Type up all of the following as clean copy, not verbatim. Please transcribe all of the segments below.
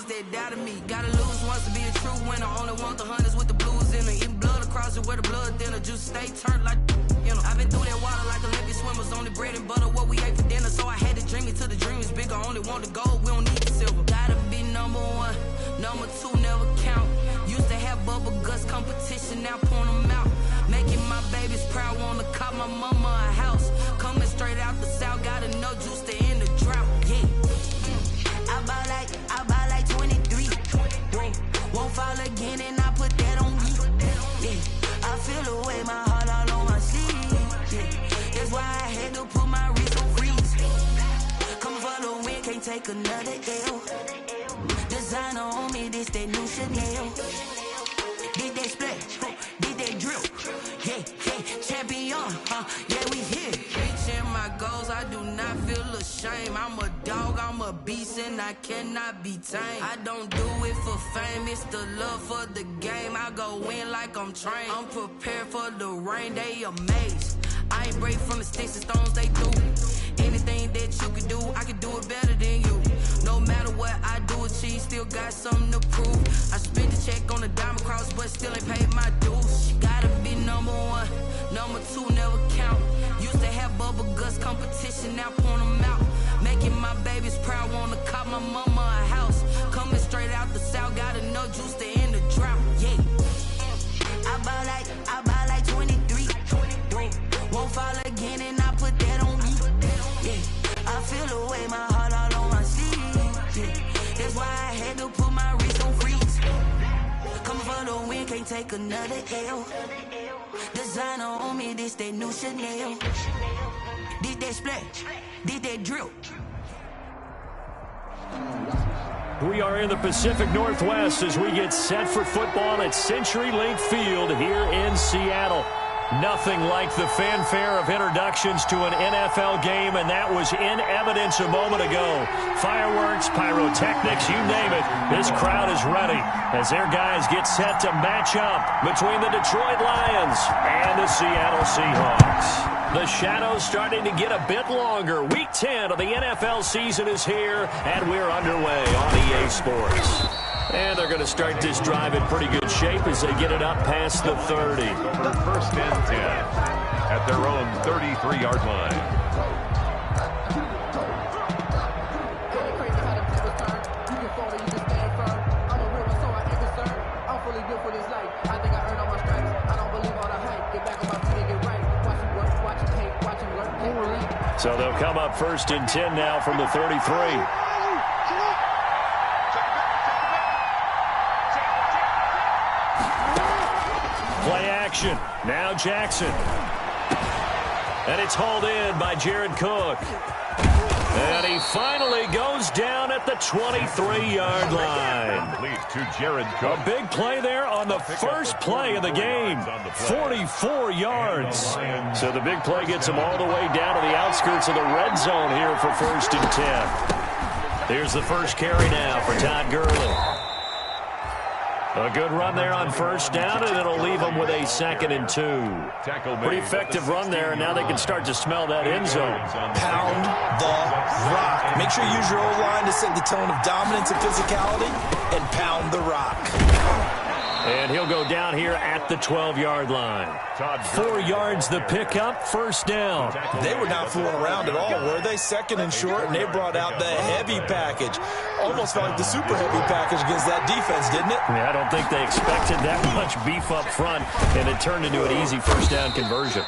that doubted me. Gotta lose once to be a true winner. Only want the hunters with the blues in her. Eating blood across it where the blood thinner. Just stay turned like, you know. I've been through that water like Olympic swimmers. Only bread and butter what we ate for dinner. So I had to dream it till the dream is bigger. Only want the gold, we don't need the silver. Gotta be number one, number two never count. Used to have bubble guts competition, now point them out. Making my babies proud, wanna cop my mama a house. Coming straight out the south, got enough juice to end the drought. Yeah. I buy like 23. Won't fall again and I put that on me. Yeah. I feel the way my heart all on my sleeve. Yeah. That's why I had to put my wrist on freeze. Coming for the win, can't take another L. Designer on me, this that new Chanel. Did that split, did that drill. Yeah, champion, yeah, we here. Reaching my goals, I do not feel ashamed. I'm a dog, I'm a beast, and I cannot be tamed. I don't do it for fame, it's the love for the game. I go in like I'm trained. I'm prepared for the rain, they amazed. I ain't break from the sticks and stones they do. Anything that you can do, I can do it better than you. No matter what I do achieve, still got something to prove. I spent the check on the diamond cross, but still ain't paid my dues. Gotta be number one, number two never count. Used to have bubble guts competition, now point them out. Making my babies proud, wanna cop my mama a house. Coming straight out the south, got enough juice to end the drought. Yeah. I buy like 23. Won't fall again and I put that on me. Yeah. I feel the way my heart all on my sleeve. Yeah. That's why I had to put my wrist on freeze. Coming for the win, can't take another L. Designer on me, this that new Chanel. Did that split, did that drill. We are in the Pacific Northwest as we get set for football at CenturyLink Field here in Seattle. Nothing like the fanfare of introductions to an NFL game, and that was in evidence a moment ago. Fireworks, pyrotechnics, you name it. This crowd is ready as their guys get set to match up between the Detroit Lions and the Seattle Seahawks. The shadows starting to get a bit longer. Week 10 of the NFL season is here, and we're underway on EA Sports. And they're going to start this drive in pretty good shape as they get it up past the 30. First and 10 at their own 33-yard line. So they'll come up first and 10 now from the 33. Play action. Now Jackson. And it's hauled in by Jared Cook. And he finally goes down at the 23-yard line. To Jared Cook. A big play there on the first play of the game. 44 yards. So the big play gets him all the way down to the outskirts of the red zone here for first and 10. Here's the first carry now for Todd Gurley. A good run there on first down, and it'll leave them with a 2nd and 2. Pretty effective run there, and now they can start to smell that end zone. Pound the rock. Make sure you use your O-line to set the tone of dominance and physicality, and pound the rock. And he'll go down here at the 12-yard line. 4 yards the pickup, first down. They were not fooling around at all, were they? 2nd and short, and they brought out the heavy package. Almost felt like the super heavy package against that defense, didn't it? Yeah, I don't think they expected that much beef up front, and it turned into an easy first down conversion.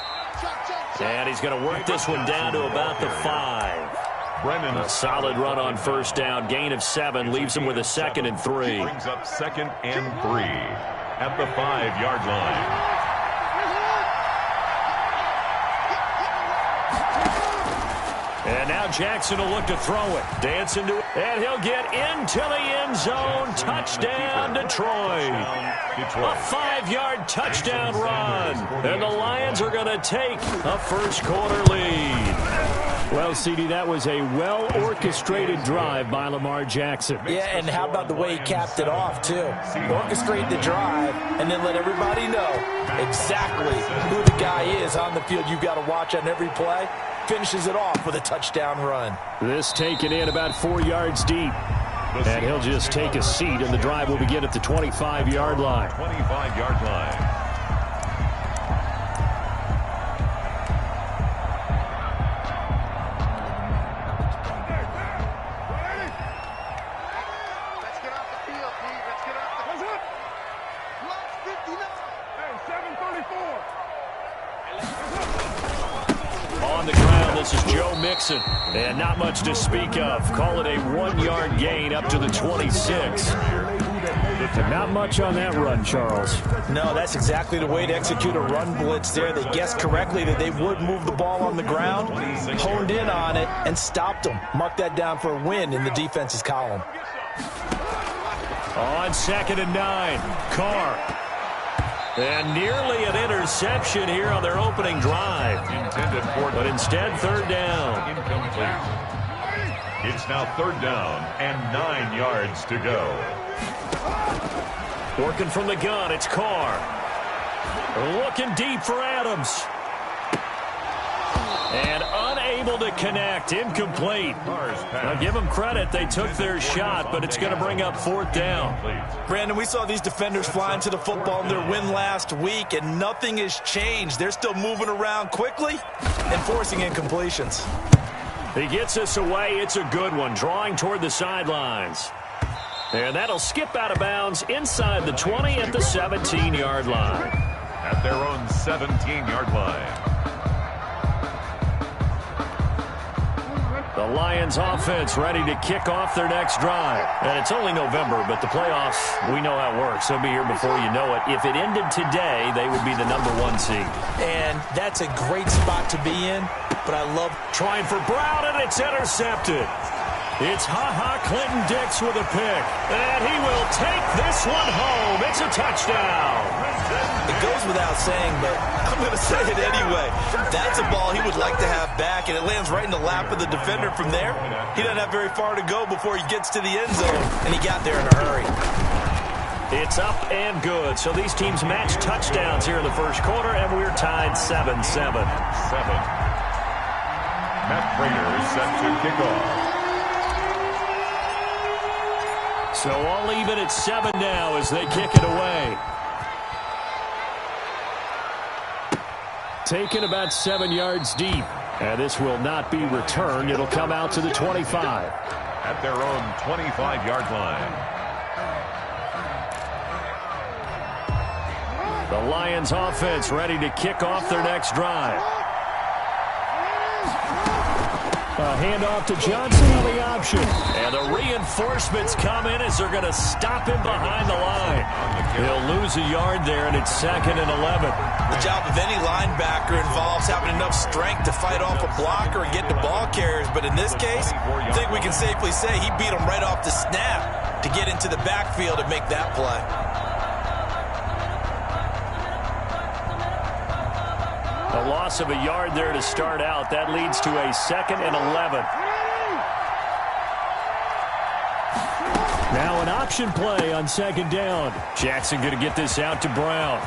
And he's going to work this one down to about the 5. A solid run on first down. Gain of 7 leaves him with a 2nd and 3. Brings up 2nd and 3 at the 5-yard line. And now Jackson will look to throw it. Dancing to it. And he'll get into the end zone. Touchdown, Detroit. A 5-yard touchdown run. And the Lions are going to take a first-quarter lead. Well, CD, that was a well-orchestrated drive by Lamar Jackson. Yeah, and how about the way he capped it off, too? Orchestrate the drive and then let everybody know exactly who the guy is on the field you've got to watch on every play. Finishes it off with a touchdown run. This taken in about 4 yards deep. And he'll just take a seat, and the drive will begin at the 25-yard line. 25-yard line. On the ground, this is Joe Mixon. And not much to speak of. Call it a 1-yard gain up to the 26. Not much on that run, Charles. No, that's exactly the way to execute a run blitz there. They guessed correctly that they would move the ball on the ground, honed in on it, and stopped them. Mark that down for a win in the defense's column. On 2nd and 9, Carr. And nearly an interception here on their opening drive. But instead, 3rd down. Incomplete. It's now 3rd down and 9 yards to go. Working from the gun, it's Carr. Looking deep for Adams. And unable to connect. Incomplete. Now give them credit. They took their shot, but it's going to bring up 4th down. Brandon, we saw these defenders flying to the football in their win last week, and nothing has changed. They're still moving around quickly and forcing incompletions. He gets us away. It's a good one. Drawing toward the sidelines. And that'll skip out of bounds inside the 20 at the 17-yard line. At their own 17-yard line. The Lions offense ready to kick off their next drive. And it's only November, but the playoffs, we know how it works. They'll be here before you know it. If it ended today, they would be the #1 seed. And that's a great spot to be in, but I love trying for Brown, and it's intercepted. It's Clinton Dix with a pick. And he will take this one home. It's a touchdown. It goes without saying, but I'm going to say it anyway. That's a ball he would like to have back, and it lands right in the lap of the defender from there. He doesn't have very far to go before he gets to the end zone, and he got there in a hurry. It's up and good. So these teams match touchdowns here in the first quarter, and we're tied 7-7. 7. Matt Prater is set to kick off. So all even at 7 now as they kick it away. Taken about 7 yards deep. And this will not be returned. It'll come out to the 25. At their own 25-yard line. The Lions offense ready to kick off their next drive. A handoff to Johnson on the option. And the reinforcements come in as they're going to stop him behind the line. He'll lose a yard there, and it's 2nd and 11. The job of any linebacker involves having enough strength to fight off a blocker and get to ball carriers. But in this case, I think we can safely say he beat him right off the snap to get into the backfield and make that play. A loss of a yard there to start out. That leads to a 2nd and 11. Now an option play on 2nd down. Jackson going to get this out to Brown.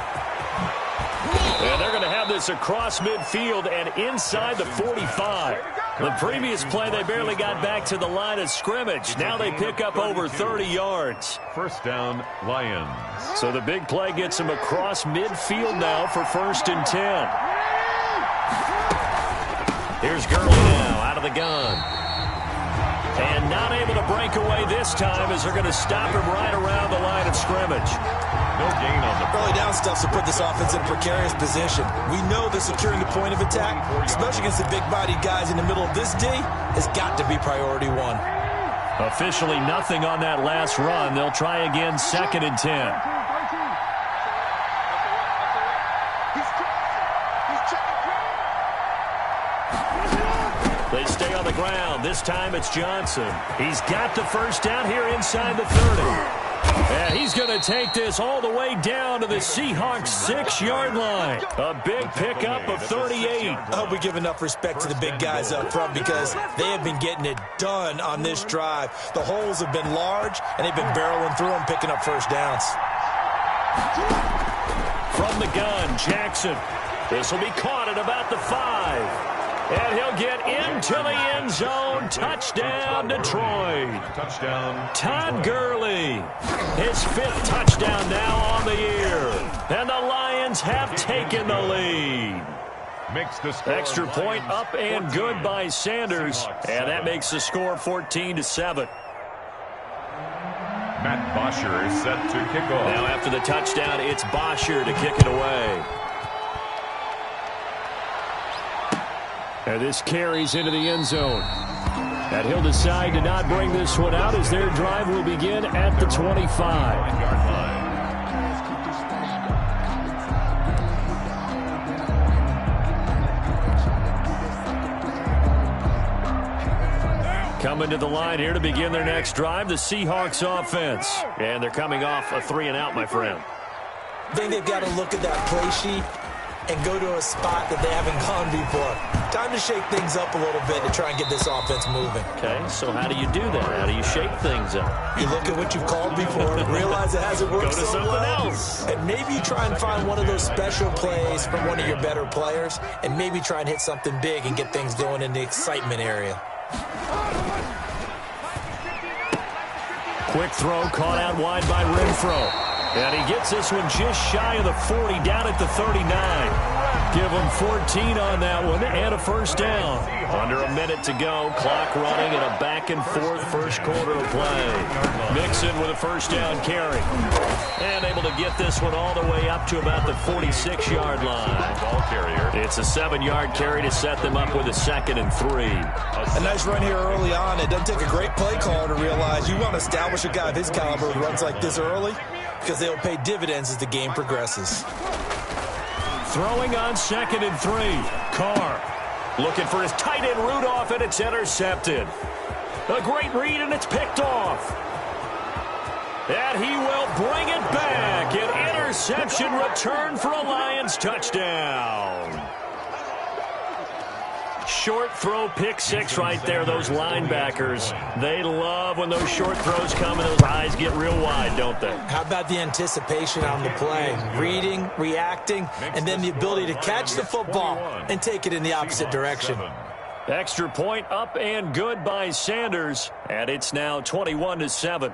And they're going to have this across midfield and inside the 45. The previous play, they barely got back to the line of scrimmage. Now they pick up over 30 yards. 1st down, Lions. So the big play gets them across midfield now for 1st and 10. Here's Gurley now out of the gun. And not able to break away this time as they're going to stop him right around the line of scrimmage. No gain on the early down stuff to put this offense in precarious position. We know that securing the point of attack, especially against the big-bodied guys in the middle of this D, has got to be priority 1. Officially nothing on that last run. They'll try again 2nd and 10. They stay on the ground. This time it's Johnson. He's got the 1st down here inside the 30. And he's going to take this all the way down to the Seahawks 6-yard line. A big pickup of 38. I hope we give enough respect to the big guys up front because they have been getting it done on this drive. The holes have been large, and they've been barreling through them, picking up 1st downs. From the gun, Jackson. This will be caught at about the 5. And he'll get into the end zone. Touchdown, Detroit. Touchdown. Todd Gurley, his 5th touchdown now on the year. And the Lions have taken the lead. Makes the score. Extra point up and good by Sanders. And that makes the score 14-7. Matt Bosher is set to kick off. Now after the touchdown, it's Bosher to kick it away. And this carries into the end zone. And he'll decide to not bring this one out as their drive will begin at the 25. Coming to the line here to begin their next drive, the Seahawks offense. And they're coming off a 3-and-out, my friend. I think they've got to look at that play sheet and go to a spot that they haven't gone before. Time to shake things up a little bit to try and get this offense moving. Okay, so how do you do that? How do you shake things up? You look at what you've called before, realize it hasn't worked Go to so something well, else. and maybe you try and find one of those special plays from one of your better players, and maybe try and hit something big and get things going in the excitement area. Quick throw caught out wide by Renfro. And he gets this one just shy of the 40, down at the 39. Give him 14 on that one and a first down. Under a minute to go. Clock running in a back-and-forth first quarter of play. Mixon with a first down carry. And able to get this one all the way up to about the 46-yard line. Ball carrier. It's a 7-yard carry to set them up with a 2nd and 3. A nice run here early on. It doesn't take a great play caller to realize you want to establish a guy of his caliber who runs like this early, because they'll pay dividends as the game progresses. Throwing on 2nd and 3. Carr looking for his tight end Rudolph, and it's intercepted. A great read, and it's picked off. And he will bring it back. An interception return for a Lions touchdown. Short throw, pick 6 right there. Those linebackers, they love when those short throws come and those eyes get real wide, don't they? How about the anticipation on the play? Reading, reacting, and then the ability to catch the football and take it in the opposite direction. Extra point up and good by Sanders, and it's now 21-7.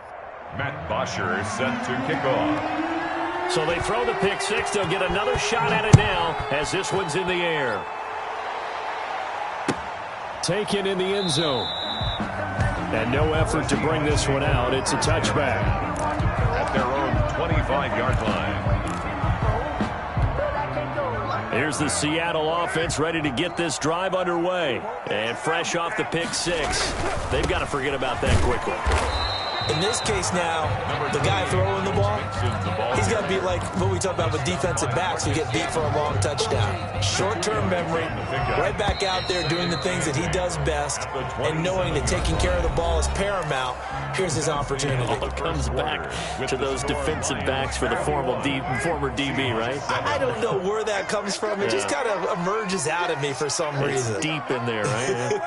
Matt Bosher is set to kick off. So they throw the pick 6. They'll get another shot at it now as this one's in the air. Taken in the end zone. And no effort to bring this one out. It's a touchback. At their own 25-yard line. Here's the Seattle offense ready to get this drive underway. And fresh off the pick 6. They've got to forget about that quickly. In this case now, the guy throwing the ball, he's got to be like what we talk about with defensive backs who get beat for a long touchdown. Short-term memory, right back out there doing the things that he does best, and knowing that taking care of the ball is paramount. Here's his opportunity. It comes back to those defensive backs for the former DB, right? I don't know where that comes from. It just kind of emerges out of me for some reason. It's deep in there, right?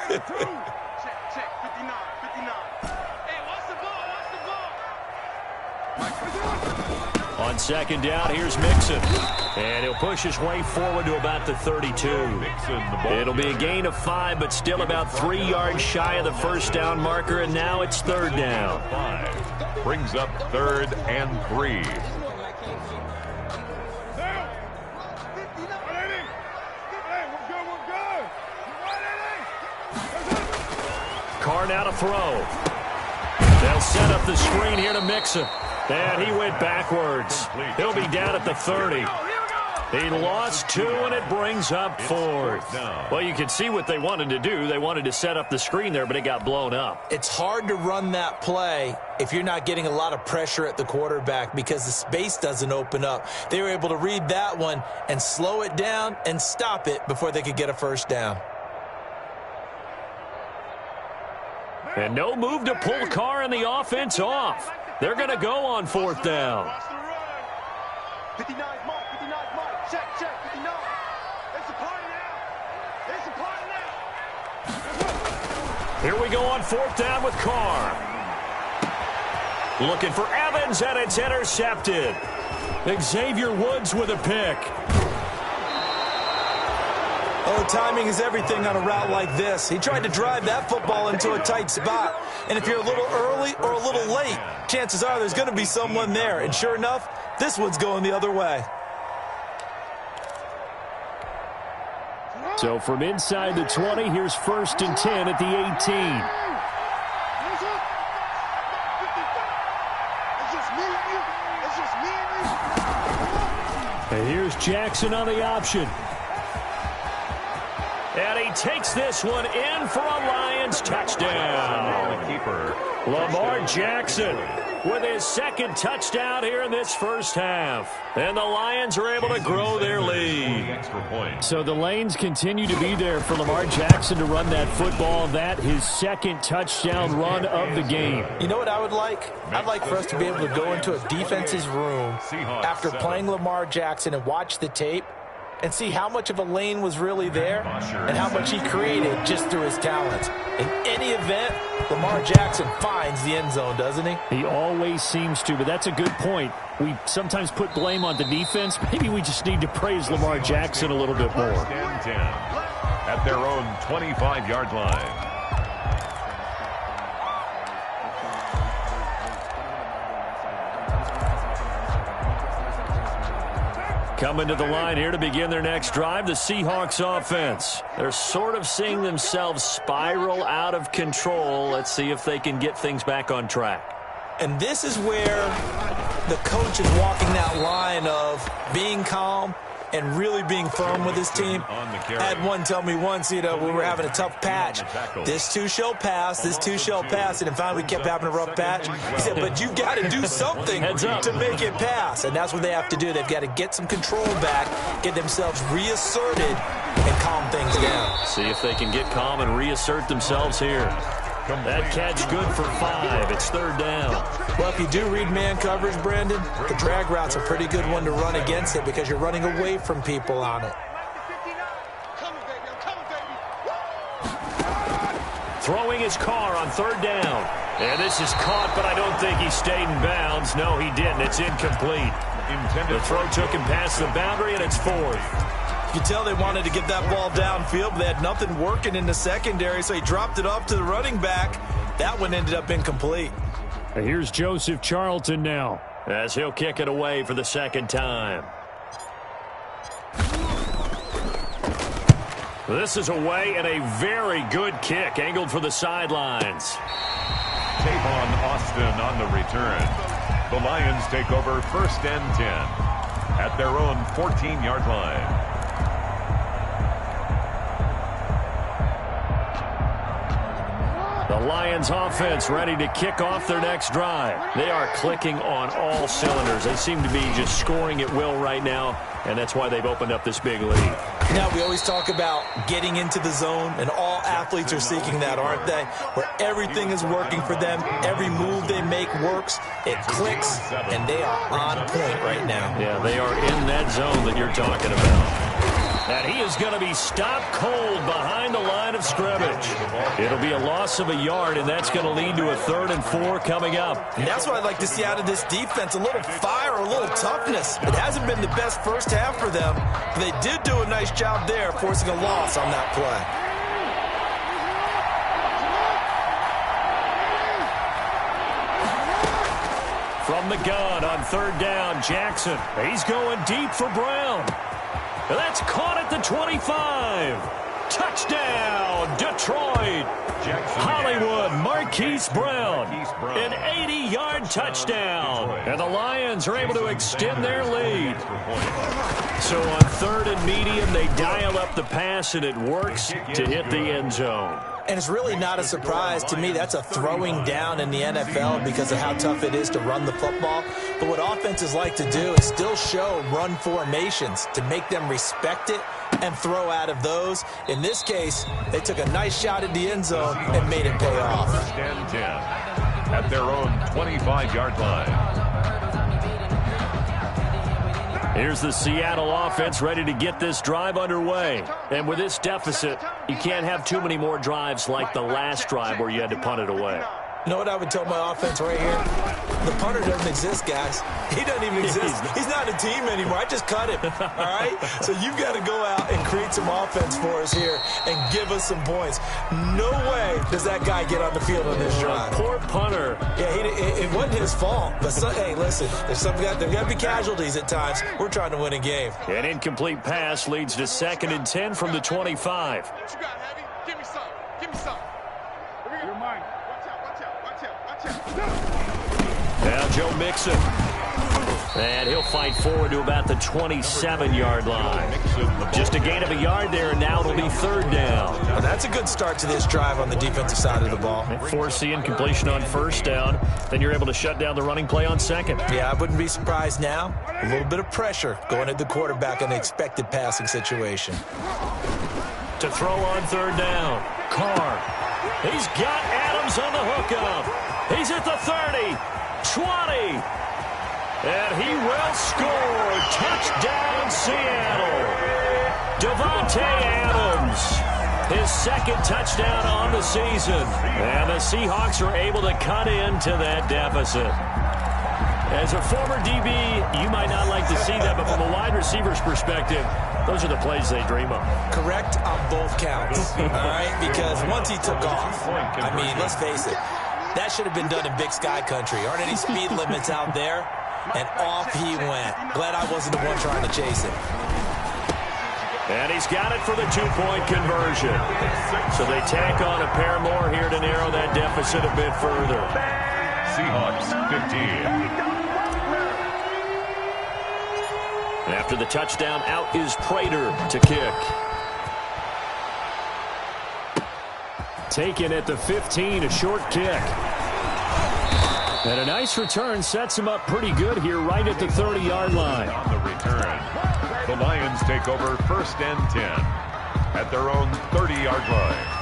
On 2nd down, here's Mixon. And he'll push his way forward to about the 32. It'll be a gain of 5, but still about 3 yards shy of the first down marker, and now it's 3rd down. 5 brings up 3rd and 3. Carr now to throw. They'll set up the screen here to Mixon. And he went backwards. He'll be down at the 30. He lost 2, and it brings up 4th. Well, you can see what they wanted to do. They wanted to set up the screen there, but it got blown up. It's hard to run that play if you're not getting a lot of pressure at the quarterback because the space doesn't open up. They were able to read that one and slow it down and stop it before they could get a first down. And no move to pull Carr and the offense off. They're going to go on 4th down. 59 mark, 59 mark, check, 59. It's a party now. It's a party now. Here we go on 4th down with Carr. Looking for Evans, and it's intercepted. Xavier Woods with a pick. Oh, timing is everything on a route like this. He tried to drive that football into a tight spot. And if you're a little early or a little late, chances are there's going to be someone there. And sure enough, this one's going the other way. So from inside the 20, here's 1st and 10 at the 18. And here's Jackson on the option. And he takes this one in for a Lions touchdown. Lamar Jackson with his 2nd touchdown here in this first half. And the Lions are able to grow their lead. So the lanes continue to be there for Lamar Jackson to run that football. That his 2nd touchdown run of the game. You know what I would like? I'd like for us to be able to go into a defense's room after playing Lamar Jackson and watch the tape and see how much of a lane was really there and how much he created just through his talents. In any event, Lamar Jackson finds the end zone, doesn't he? He always seems to, but that's a good point. We sometimes put blame on the defense. Maybe we just need to praise Lamar Jackson a little bit more. At their own 25-yard line. Coming to the line here to begin their next drive, the Seahawks offense. They're sort of seeing themselves spiral out of control. Let's see if they can get things back on track. And this is where the coach is walking that line of being calm and really being firm with his team. I had one tell me once, we were having a tough patch. This too shall pass, this too shall pass. And then finally we kept having a rough patch. He said, but you got to do something to make it pass. And that's what they have to do. They've got to get some control back, get themselves reasserted, and calm things down. See if they can get calm and reassert themselves here. That catch good for 5. It's 3rd down. Well, if you do read man coverage, Brandon, the drag route's a pretty good one to run against it because you're running away from people on it. Throwing his car on 3rd down. And this is caught, but I don't think he stayed in bounds. No, he didn't. It's incomplete. The throw took him past the boundary, and it's 4th. You can tell they wanted to get that ball downfield, but they had nothing working in the secondary, so he dropped it off to the running back. That one ended up incomplete. And here's Joseph Charlton now, as he'll kick it away for the 2nd time. This is away and a very good kick, angled for the sidelines. Tavon Austin on the return. The Lions take over 1st and 10 at their own 14-yard line. The Lions offense ready to kick off their next drive. They are clicking on all cylinders. They seem to be just scoring at will right now, and that's why they've opened up this big lead. Now, we always talk about getting into the zone, and all athletes are seeking that, aren't they? Where everything is working for them. Every move they make works. It clicks, and they are on point right now. Yeah, they are in that zone that you're talking about. And he is going to be stopped cold behind the line of scrimmage. It'll be a loss of a yard, and that's going to lead to a 3rd and 4 coming up. And that's what I'd like to see out of this defense, a little fire, a little toughness. It hasn't been the best first half for them, but they did do a nice job there forcing a loss on that play. From the gun on 3rd down, Jackson. He's going deep for Brown. That's caught at the 25. Touchdown, Detroit. Hollywood, Marquise Brown. An 80-yard touchdown. And the Lions are able to extend their lead. So on 3rd and medium, they dial up the pass, and it works to hit the end zone. And it's really not a surprise to me. That's a throwing down in the NFL because of how tough it is to run the football. But what offenses like to do is still show run formations to make them respect it and throw out of those. In this case, they took a nice shot at the end zone and made it pay off. 1st and 10 at their own 25-yard line. Here's the Seattle offense ready to get this drive underway. And with this deficit, you can't have too many more drives like the last drive where you had to punt it away. You know what I would tell my offense right here? The punter doesn't exist, guys. He doesn't even exist. He's not a team anymore. I just cut him, all right? So you've got to go out and create some offense for us here and give us some points. No way does that guy get on the field on this drive. Poor punter. Yeah, it wasn't his fault. But, hey, listen, there's got to be casualties at times. We're trying to win a game. An incomplete pass leads to 2nd and 10 from the 25. What you got, Heavy? Give me some. Give me some. You're mine. Watch out, watch out, watch out, watch out. Now Joe Mixon. And he'll fight forward to about the 27-yard line. Just a gain of a yard there, and now it'll be 3rd down. Well, that's a good start to this drive on the defensive side of the ball. Force the incompletion on 1st down. Then you're able to shut down the running play on 2nd. Yeah, I wouldn't be surprised now. A little bit of pressure going at the quarterback in the expected passing situation. To throw on 3rd down. Carr. He's got Adams on the hookup. He's at the 30, 20. And he will score. Touchdown, Seattle. Davante Adams. His 2nd touchdown on the season. And the Seahawks are able to cut into that deficit. As a former DB, you might not like to see that, but from a wide receiver's perspective, those are the plays they dream of. Correct on both counts, all right? Because once he took off, I mean, let's face it, that should have been done in Big Sky country. Aren't any speed limits out there? And off he went. Glad I wasn't the one trying to chase him. And he's got it for the 2-point conversion. So they tack on a pair more here to narrow that deficit a bit further. Seahawks 15. After the touchdown, out is Prater to kick. Taken at the 15, a short kick. And a nice return sets him up pretty good here right at the 30-yard line. On the return, the Lions take over 1st and 10 at their own 30-yard line.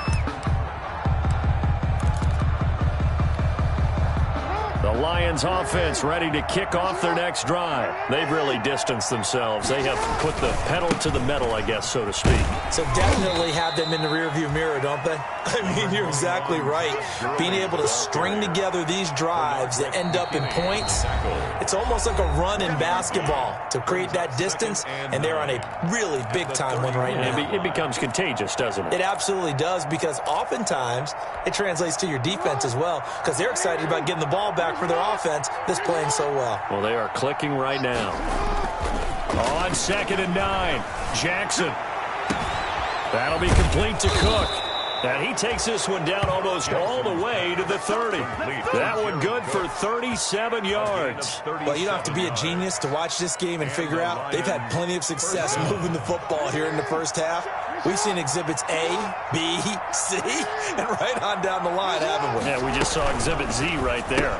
The Lions offense ready to kick off their next drive. They've really distanced themselves. They have put the pedal to the metal, I guess, so to speak. So definitely have them in the rearview mirror, don't they? I mean, you're exactly right. Being able to string together these drives that end up in points, it's almost like a run in basketball to create that distance, and they're on a really big-time one right now. It becomes contagious, doesn't it? It absolutely does, because oftentimes it translates to your defense as well, because they're excited about getting the ball back for their offense that's playing so well. Well, they are clicking right now. On 2nd and 9, Jackson. That'll be complete to Cook. And he takes this one down almost all the way to the 30. That one good for 37 yards. Well, you don't have to be a genius to watch this game and figure out they've had plenty of success moving the football here in the first half. We've seen exhibits A, B, C, and right on down the line, haven't we? Yeah, we just saw exhibit Z right there.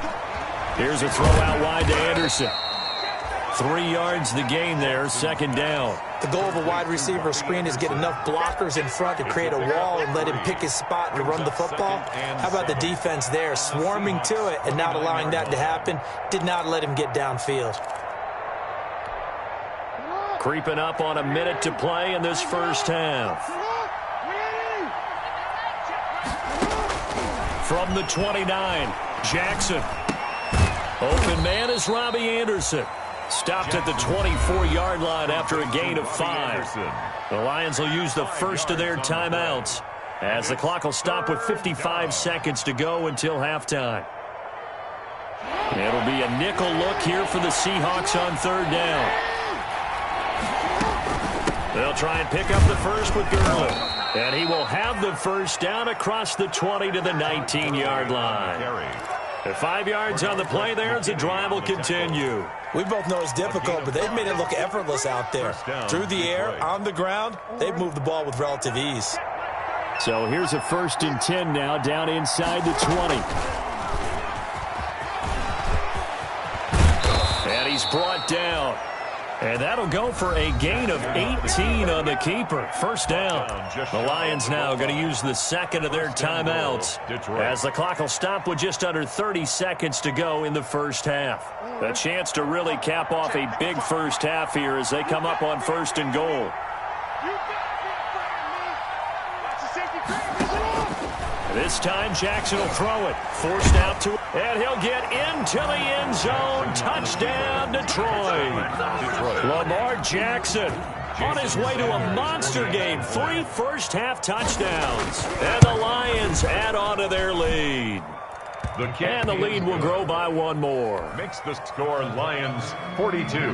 Here's a throw out wide to Anderson. 3 yards the gain there, 2nd down. The goal of a wide receiver screen is get enough blockers in front to create a wall and let him pick his spot to run the football. How about the defense there, swarming to it and not allowing that to happen? Did not let him get downfield. Creeping up on a minute to play in this first half. From the 29, Jackson. Open man is Robbie Anderson. Stopped at the 24-yard line after a gain of 5. The Lions will use the first of their timeouts as the clock will stop with 55 seconds to go until halftime. It'll be a nickel look here for the Seahawks on 3rd down. They'll try and pick up the first with Gurley. And he will have the first down across the 20 to the 19-yard line. At 5 yards on the play there as the drive will continue. We both know it's difficult, but they've made it look effortless out there. Through the air, on the ground, they've moved the ball with relative ease. So here's a 1st and 10 now down inside the 20. And he's brought down. And that'll go for a gain of 18 on the keeper. First down. The Lions now going to use the second of their timeouts as the clock will stop with just under 30 seconds to go in the first half. A chance to really cap off a big first half here as they come up on 1st and goal. This time Jackson will throw it. Forced out to, and he'll get into the end zone. Touchdown, Detroit. Lamar Jackson on his way to a monster game. 3 first-half touchdowns. And the Lions add on to their lead. And the lead will grow by 1 more. Makes the score Lions 42.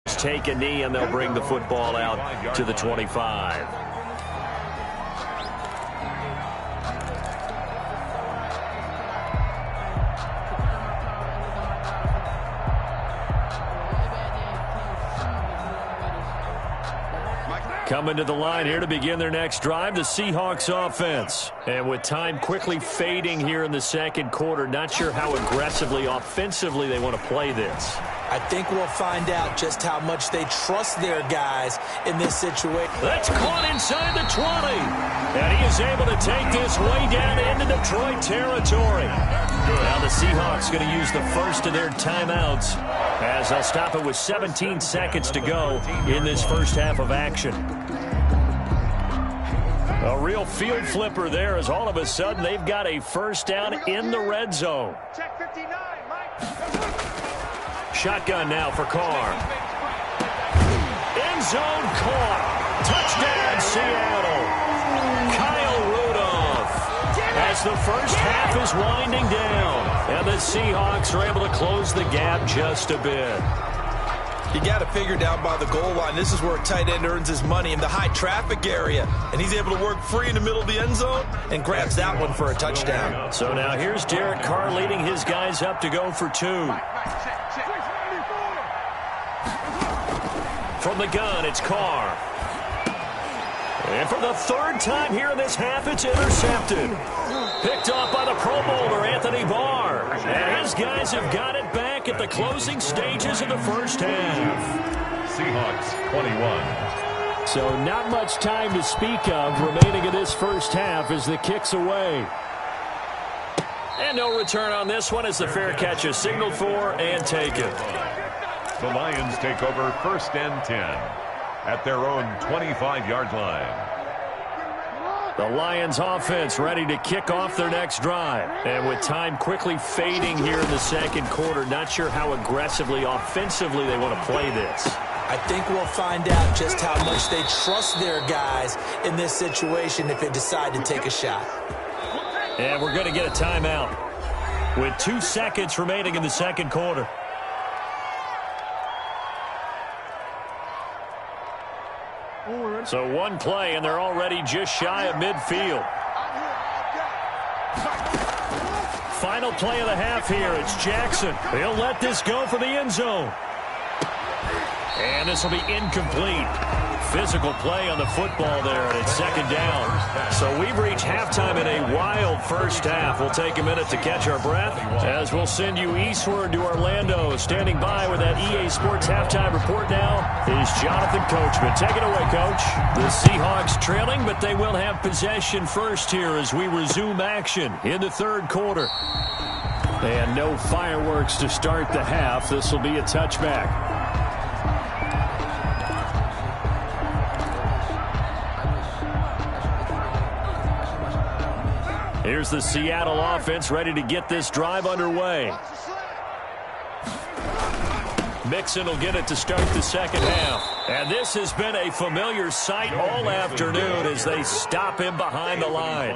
Take a knee, and they'll bring the football out to the 25. Coming to the line here to begin their next drive, the Seahawks offense. And with time quickly fading here in the second quarter, not sure how aggressively, offensively they want to play this. I think we'll find out just how much they trust their guys in this situation. That's caught inside the 20. And he is able to take this way down into Detroit territory. Now the Seahawks going to use the first of their timeouts as they'll stop it with 17 seconds to go in this first half of action. A real field flipper there as all of a sudden they've got a first down in the red zone. Check 59, Mike. Shotgun now for Carr. End zone caught. Touchdown Seattle. Kyle Rudolph. As the first half is winding down. And the Seahawks are able to close the gap just a bit. You got to figure down by the goal line. This is where a tight end earns his money in the high traffic area. And he's able to work free in the middle of the end zone and grabs that one for a touchdown. So now here's Derek Carr leading his guys up to go for 2. From the gun, it's Carr. And for the 3rd time here in this half, it's intercepted. Picked off by the Pro Bowler, Anthony Barr. And his guys have got it back at the closing stages of the first half. Seahawks 21. So not much time to speak of remaining in this first half as the kick's away. And no return on this one as the fair catch is signaled for and taken. The Lions take over 1st and 10 at their own 25-yard line. The Lions offense ready to kick off their next drive. And with time quickly fading here in the second quarter, not sure how aggressively, offensively they want to play this. I think we'll find out just how much they trust their guys in this situation if they decide to take a shot. And we're going to get a timeout with 2 seconds remaining in the second quarter. So 1 play, and they're already just shy of midfield. Final play of the half here. It's Jackson. He'll let this go for the end zone. And this will be incomplete. Physical play on the football there, and it's 2nd down. So we've reached halftime in a wild first half. We'll take a minute to catch our breath as we'll send you eastward to Orlando. Standing by with that EA Sports halftime report now is Jonathan Coachman. Take it away, Coach. The Seahawks trailing, but they will have possession first here as we resume action in the 3rd quarter. And no fireworks to start the half. This will be a touchback. Here's the Seattle offense ready to get this drive underway. Mixon will get it to start the second half. And this has been a familiar sight all afternoon as they stop him behind the line.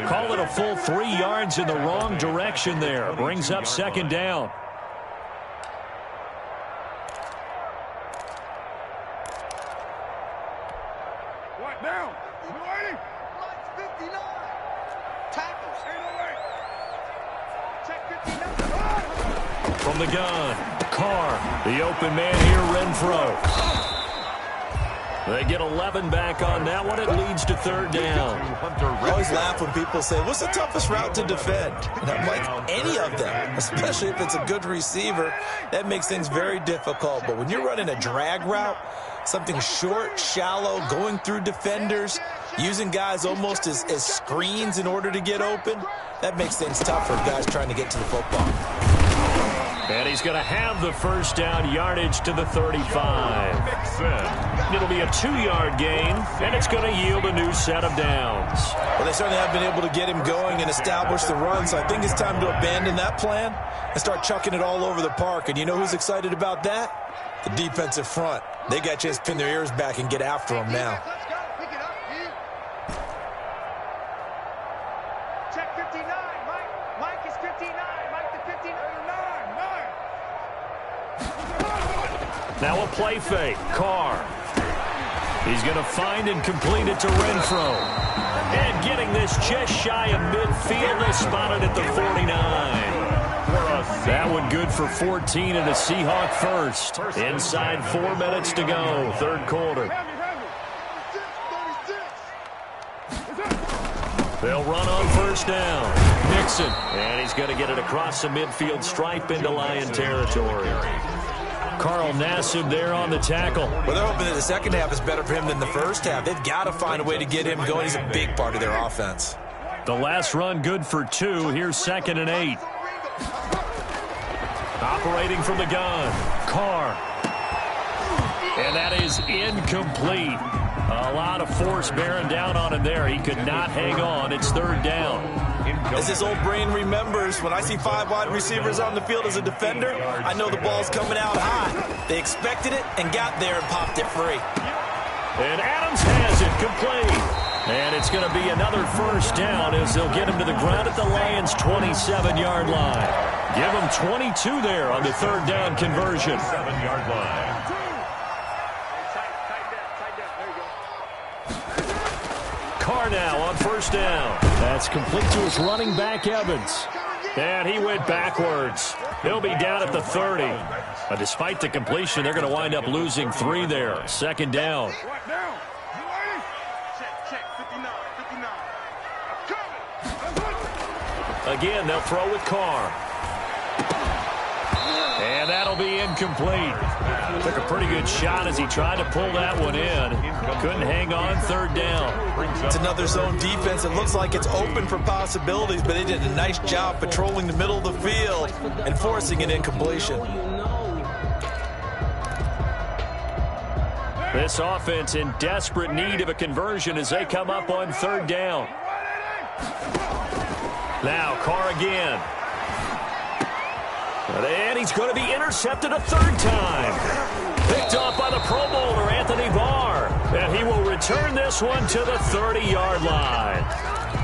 Call it a full 3 yards in the wrong direction there. Brings up 2nd down. What now? You ready? 59. Tackles. Check 59. From the gun, Carr, the open man here, Renfro. They get 11 back on that one. It leads to third down. I always laugh when people say, what's the toughest route to defend? And I'm like, any of them, especially if it's a good receiver. That makes things very difficult. But when you're running a drag route, something short, shallow, going through defenders, using guys almost as screens in order to get open, that makes things tough for guys trying to get to the football. And he's going to have the first down, yardage to the 35. It'll be a 2-yard gain, and it's going to yield a new set of downs. Well, they certainly have been able to get him going and establish the run, so I think it's time to abandon that plan and start chucking it all over the park. And you know who's excited about that? The defensive front. They got a chance to pin their ears back and get after him now. Check 59, Mike. Mike is 59. Mike to 59. 9. Now a play fake. Carr. He's going to find and complete it to Renfro. And getting this just shy of midfield. They spotted at the 49. That one good for 14 and a Seahawk first. Inside 4 minutes to go. Third quarter. They'll run on first down. Nixon. And he's going to get it across the midfield stripe into Lion territory. Carl Nassib there on the tackle. Well, they're hoping that the second half is better for him than the first half. They've got to find a way to get him going. He's a big part of their offense. The last run good for 2. Here's 2nd and 8. Operating from the gun. Carr. And that is incomplete. A lot of force bearing down on him there. He could not hang on. It's third down. As his old brain remembers, when I see 5 wide receivers on the field as a defender, I know the ball's coming out high. They expected it and got there and popped it free. And Adams has it complete. And it's going to be another first down as they'll get him to the ground at the Lions' 27-yard line. Give him 22 there on the third down conversion. 7-yard line. Carr now on first down. That's complete to his running back, Evans. And he went backwards. He'll be down at the 30. But despite the completion, they're going to wind up losing 3 there. Second down. Again, they'll throw with Carr. And that'll be incomplete. Took a pretty good shot as he tried to pull that one in. Couldn't hang on. Third down. It's another zone defense. It looks like it's open for possibilities, but they did a nice job patrolling the middle of the field and forcing an incompletion. This offense in desperate need of a conversion as they come up on third down. Now Carr again. And he's going to be intercepted a third time. Picked off by the Pro Bowler, Anthony Barr. And he will return this one to the 30-yard line.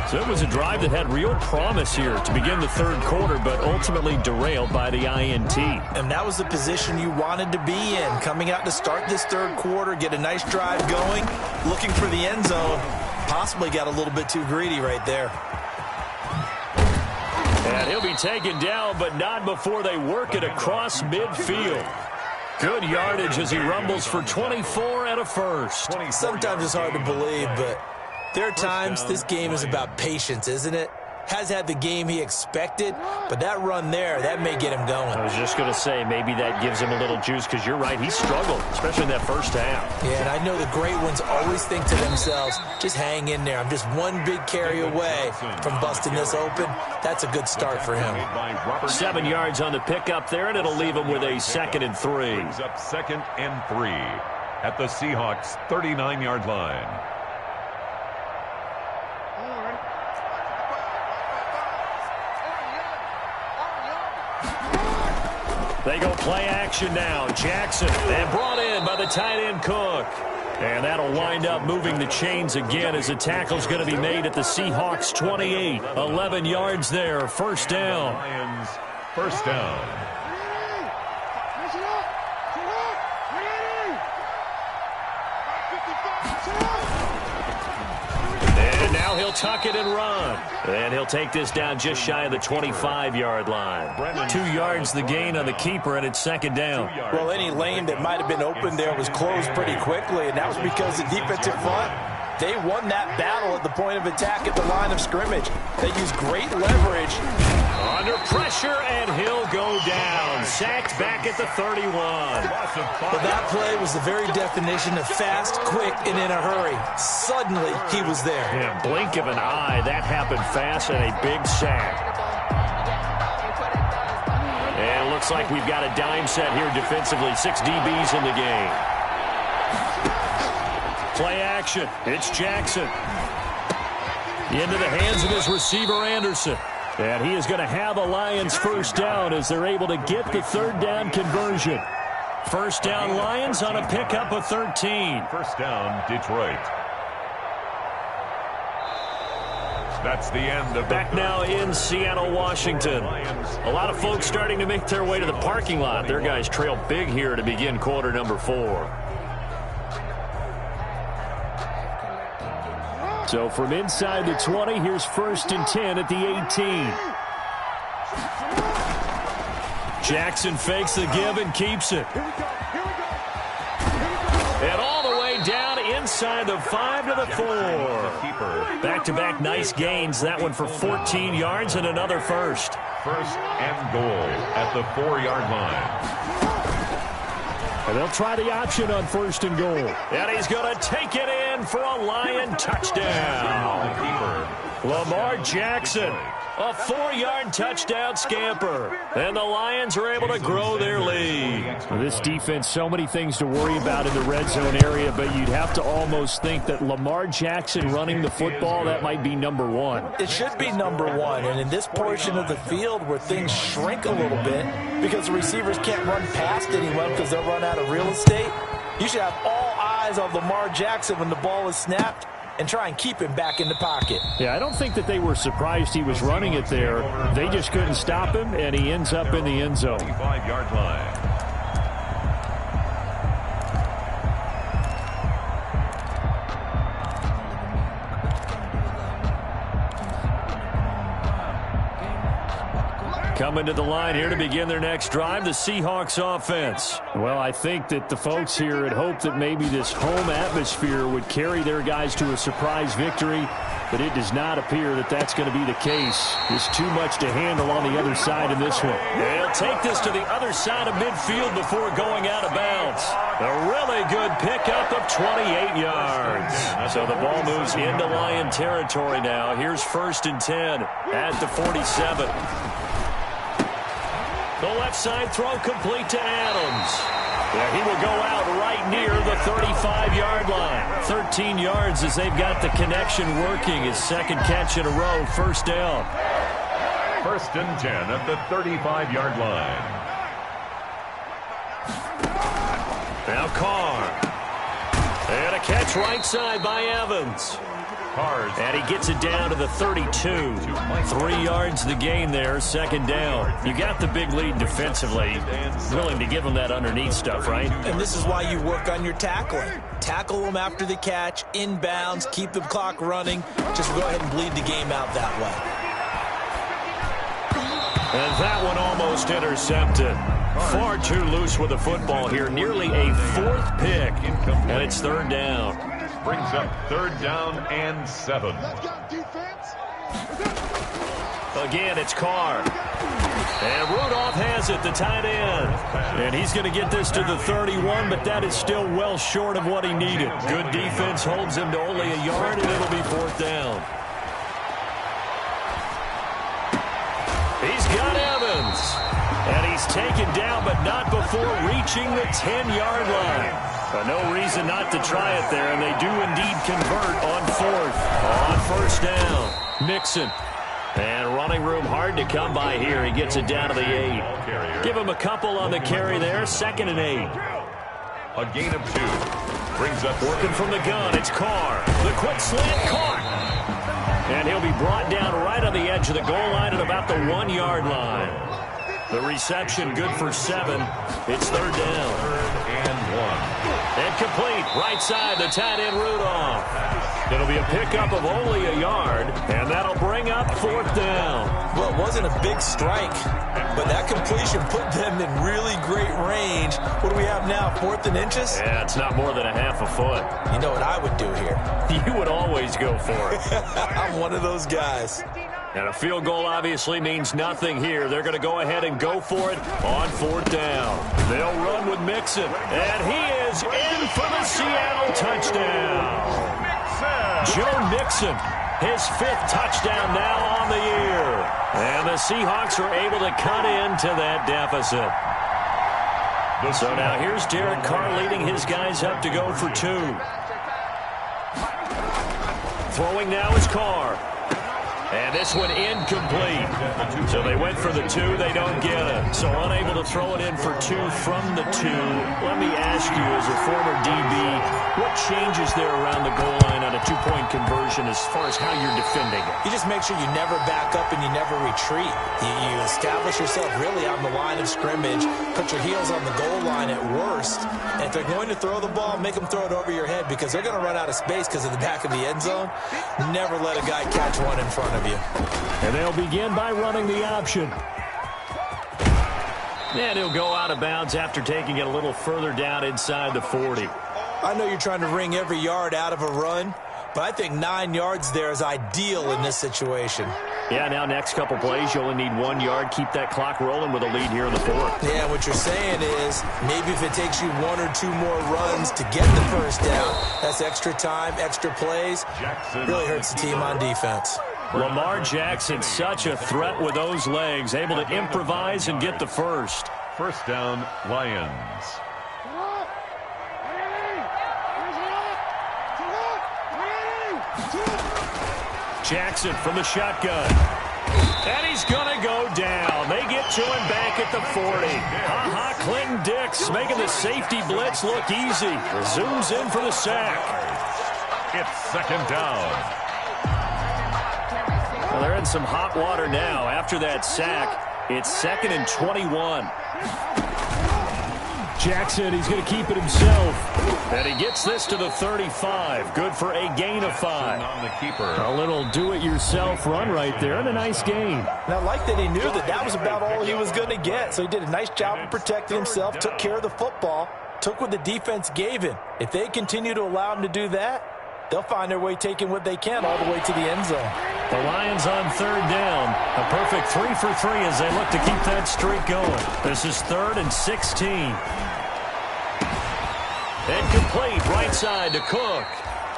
So it was a drive that had real promise here to begin the third quarter, but ultimately derailed by the INT. And that was the position you wanted to be in, coming out to start this third quarter, get a nice drive going, looking for the end zone. Possibly got a little bit too greedy right there. And he'll be taken down, but not before they work it across midfield. Good yardage as he rumbles for 24 and a first. Sometimes it's hard to believe, but there are times this game is about patience, isn't it? Has had the game he expected, but that run there, that may get him going. I was just going to say, maybe that gives him a little juice, because you're right, he struggled, especially in that first half. Yeah, and I know the great ones always think to themselves, just hang in there. I'm just one big carry away from busting this open. That's a good start for him. 7 yards on the pickup there, and it'll leave him with a 2nd and 3. Brings up 2nd and 3 at the Seahawks' 39-yard line. They go play action now. Jackson, and brought in by the tight end Cook. And that'll wind up moving the chains again as the tackle's going to be made at the Seahawks 28. 11 yards there. First down. Lions, first down. And now Now he'll tuck it and run. And he'll take this down just shy of the 25-yard line. 2 yards the gain on the keeper, and it's second down. Well, any lane that might have been open there was closed pretty quickly, and that was because the defensive front, they won that battle at the point of attack at the line of scrimmage. They used great leverage. Under pressure, and he'll go down. Sacked back at the 31. Well, that play was the very definition of fast, quick, and in a hurry. Suddenly, he was there. Yeah, blink of an eye. That happened fast and a big sack. And it looks like we've got a dime set here defensively. 6 DBs in the game. Play action. It's Jackson. Into the hands of his receiver, Anderson. And he is going to have a Lions first down as they're able to get the third down conversion. First down Lions on a pickup of 13. First down, Detroit. That's the end of Back now in Seattle, Washington. A lot of folks starting to make their way to the parking lot. Their guys trail big here to begin quarter number 4. So from inside the 20, here's first and 10 at the 18. Jackson fakes the give and keeps it. And all the way down inside the 5 to the 4. Back-to-back nice gains. That one for 14 yards and another first. First and goal at the 4-yard line. And they'll try the option on first and goal. And he's going to take it in for a Lion touchdown. Lamar Jackson, a 4-yard touchdown scamper. And the Lions are able to grow their lead. Well, this defense, so many things to worry about in the red zone area, but you'd have to almost think that Lamar Jackson running the football, that might be number 1. It should be number 1, and in this portion of the field where things shrink a little bit because the receivers can't run past anyone because they'll run out of real estate, you should have all eyes on Lamar Jackson when the ball is snapped and try and keep him back in the pocket. Yeah, I don't think that they were surprised he was running it there. They just couldn't stop him, and he ends up in the end zone. 5-yard line. Coming to the line here to begin their next drive, the Seahawks offense. Well, I think that the folks here had hoped that maybe this home atmosphere would carry their guys to a surprise victory, but it does not appear that that's going to be the case. There's too much to handle on the other side in this one. They'll take this to the other side of midfield before going out of bounds. A really good pickup of 28 yards. So the ball moves into Lion territory now. Here's first and 10 at the 47. The left side throw complete to Adams. Yeah, he will go out right near the 35-yard line. 13 yards as they've got the connection working. His second catch in a row, first down. First and 10 at the 35-yard line. Now Carr. And a catch right side by Evans. And he gets it down to the 32. 3 yards the gain there, second down. You got the big lead defensively. Willing to give them that underneath stuff, right? And this is why you work on your tackling. Tackle them after the catch, inbounds, keep the clock running. Just go ahead and bleed the game out that way. And that one almost intercepted. Far too loose with the football here. Nearly a 4th pick. And it's third down. Brings up third down and 7. Again, it's Carr. And Rudolph has it, the tight end. And he's going to get this to the 31, but that is still well short of what he needed. Good defense holds him to only a yard, and it'll be fourth down. He's got Evans. And he's taken down, but not before reaching the 10-yard line. But no reason not to try it there, and they do indeed convert on fourth. On first down, Mixon. And running room hard to come by here. He gets it down to the 8. Give him a couple on the carry there, second and 8. A gain of 2. Brings up working from the gun, it's Carr. The quick slant, caught. And he'll be brought down right on the edge of the goal line at about the 1-yard line. The reception good for 7. It's third down. Third and 1. Incomplete. Right side, the tight end Rudolph. It'll be a pickup of only a yard, and that'll bring up 4th down. Well, it wasn't a big strike, but that completion put them in really great range. What do we have now, 4th and inches? Yeah, it's not more than a half a foot. You know what I would do here? You would always go for it. I'm one of those guys. And a field goal obviously means nothing here. They're going to go ahead and go for it on 4th down. They'll run with Mixon, and he is in for the Seattle touchdown. Joe Mixon, his 5th touchdown now on the year. And the Seahawks are able to cut into that deficit. So now here's Derek Carr leading his guys up to go for 2. Throwing now is Carr. And this one incomplete. So they went for the 2. They don't get it. So unable to throw it in for 2 from the 2. Let me ask you, as a former DB, what changes there around the goal line on a 2-point conversion as far as how you're defending it? You just make sure you never back up and you never retreat. You establish yourself really on the line of scrimmage, put your heels on the goal line at worst. And if they're going to throw the ball, make them throw it over your head because they're going to run out of space because of the back of the end zone. Never let a guy catch one in front of you. And they'll begin by running the option. And he'll go out of bounds after taking it a little further down inside the 40. I know you're trying to wring every yard out of a run, but I think 9 yards there is ideal in this situation. Yeah, now next couple plays, you only need 1 yard. Keep that clock rolling with a lead here in the 4th. Yeah, what you're saying is maybe if it takes you 1 or 2 more runs to get the first down, that's extra time, extra plays. Really hurts the team on defense. Lamar Jackson, such a threat with those legs, able to improvise and get the first. 1st down, Lions. Jackson from the shotgun. And he's going to go down. They get to him back at the 40. Ha-ha, Clinton Dix making the safety blitz look easy. Zooms in for the sack. It's 2nd down. Well, they're in some hot water now. After that sack, it's 2nd and 21. Jackson, he's going to keep it himself. And he gets this to the 35. Good for a gain of 5. On the keeper. A little do-it-yourself run right there and a nice gain. And I like that he knew that that was about all he was going to get. So he did a nice job of protecting himself, took care of the football, took what the defense gave him. If they continue to allow him to do that, they'll find their way taking what they can all the way to the end zone. The Lions on 3rd down. A perfect 3 for 3 as they look to keep that streak going. This is 3rd and 16. Incomplete, right side to Cook.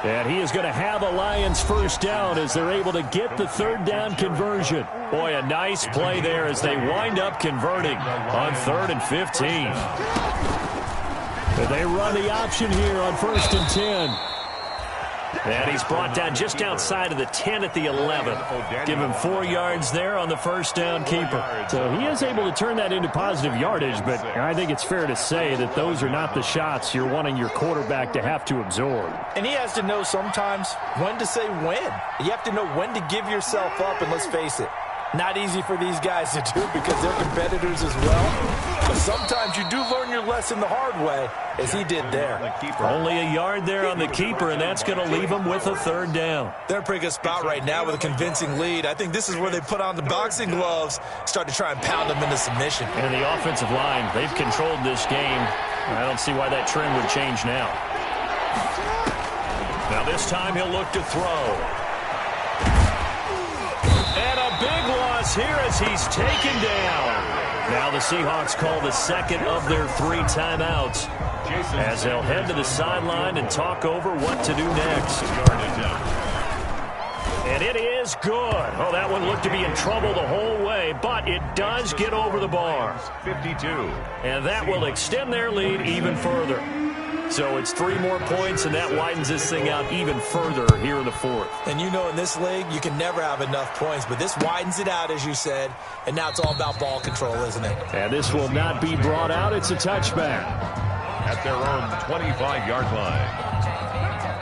And he is going to have a Lions first down as they're able to get the 3rd down conversion. Boy, a nice play there as they wind up converting on 3rd and 15. And they run the option here on 1st and 10. And he's brought down just outside of the 10 at the 11. Give him 4 yards there on the 1st down keeper. So he is able to turn that into positive yardage, but I think it's fair to say that those are not the shots you're wanting your quarterback to have to absorb. And he has to know sometimes when to say when. You have to know when to give yourself up, and let's face it, not easy for these guys to do because they're competitors as well. But sometimes you do learn your lesson the hard way, as he did there. Only a yard there on the keeper, and that's going to leave him with a 3rd down. They're in a pretty good spot right now with a convincing lead. I think this is where they put on the boxing gloves, start to try and pound them into submission. And the offensive line, they've controlled this game. I don't see why that trend would change now. Now this time he'll look to throw. Big loss here as he's taken down. Now the Seahawks call the 2nd of their 3 timeouts as they'll head to the sideline and talk over what to do next. And it is good. Oh, that one looked to be in trouble the whole way, but it does get over the bar. 52. And that will extend their lead even further. So it's 3 more points, and that widens this thing out even further here in the 4th. And you know in this league, you can never have enough points, but this widens it out, as you said, and now it's all about ball control, isn't it? And this will not be brought out. It's a touchback. At their own 25-yard line.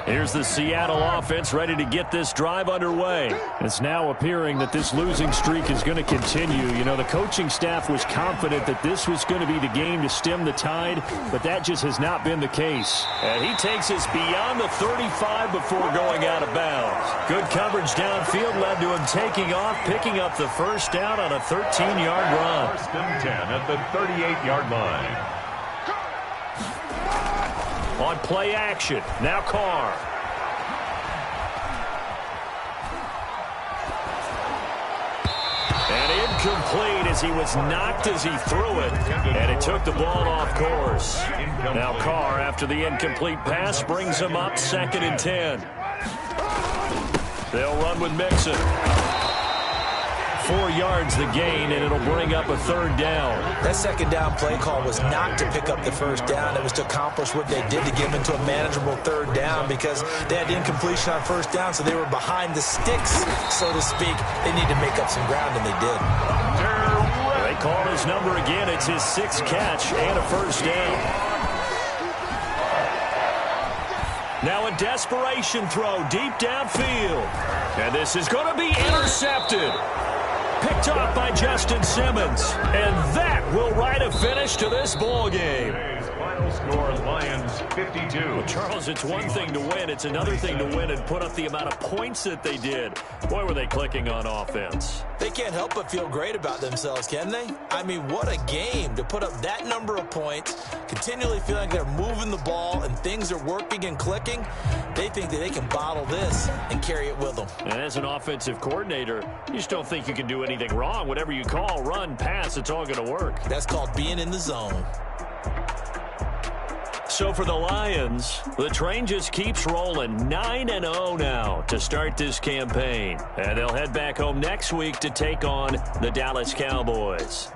Here's the Seattle offense ready to get this drive underway. It's now appearing that this losing streak is going to continue. You know, the coaching staff was confident that this was going to be the game to stem the tide, but that just has not been the case. And he takes us beyond the 35 before going out of bounds. Good coverage downfield led to him taking off, picking up the first down on a 13-yard run. First and 10 at the 38-yard line. On play action, now Carr. And incomplete as he was knocked as he threw it. And it took the ball off course. Now Carr, after the incomplete pass, brings him up 2nd and 10. They'll run with Mixon. 4 yards the gain, and it'll bring up a 3rd down. That 2nd down play call was not to pick up the 1st down. It was to accomplish what they did to get into a manageable 3rd down because they had incompletion on 1st down, so they were behind the sticks, so to speak. They need to make up some ground, and they did. They call his number again. It's his 6th catch and a 1st down. Now a desperation throw deep downfield. And this is going to be intercepted. Picked off by Justin Simmons. And that will write a finish to this ball game. Final score, Lions 52. Well, Charles, it's one thing to win. It's another thing to win and put up the amount of points that they did. Boy, were they clicking on offense. They can't help but feel great about themselves, can they? I mean, what a game to put up that number of points, continually feeling like they're moving the ball and things are working and clicking. They think that they can bottle this and carry it with them. And as an offensive coordinator, you just don't think you can do anything wrong. Whatever you call, run, pass, it's all going to work. That's called being in the zone. So for the Lions, the train just keeps rolling 9-0 now to start this campaign. And they'll head back home next week to take on the Dallas Cowboys.